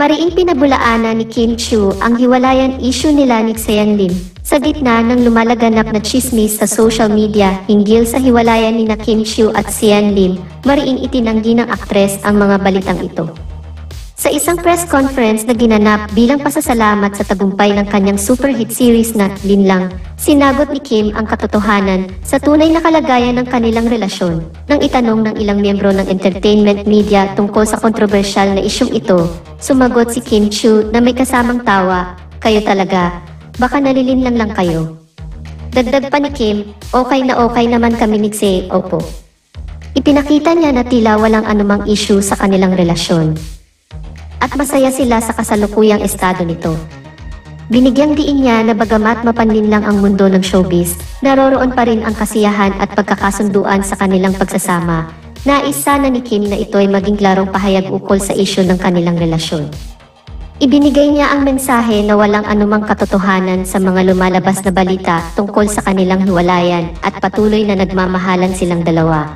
Mariing pinabulaanan ni Kim Chiu ang hiwalayan issue nila ni Sean Lim sa gitna ng lumalaganap na chismis sa social media hinggil sa hiwalayan ni Kim Chiu at Sean Lim. Mariing itinanggi ng aktres ang mga balitang ito. Sa isang press conference na ginanap bilang pasasalamat sa tagumpay ng kanyang super hit series na Linlang, sinagot ni Kim ang katotohanan sa tunay na kalagayan ng kanilang relasyon. Nang itanong ng ilang miyembro ng entertainment media tungkol sa kontrobersyal na isyung ito, sumagot si Kim Chiu na may kasamang tawa, "Kayo talaga, baka nalilinlang lang kayo." Dagdag pa ni Kim, okay naman kami ni Tse, opo." Ipinakita niya na tila walang anumang issue sa kanilang relasyon at masaya sila sa kasalukuyang estado nito. Binigyang diin niya na bagamat mapanlinlang ang mundo ng showbiz, naroroon pa rin ang kasiyahan at pagkakasunduan sa kanilang pagsasama. Nais sana ni Kim na ito ay maging klarong pahayag ukol sa isyu ng kanilang relasyon. Ibinigay niya ang mensahe na walang anumang katotohanan sa mga lumalabas na balita tungkol sa kanilang hiwalayan at patuloy na nagmamahalan silang dalawa.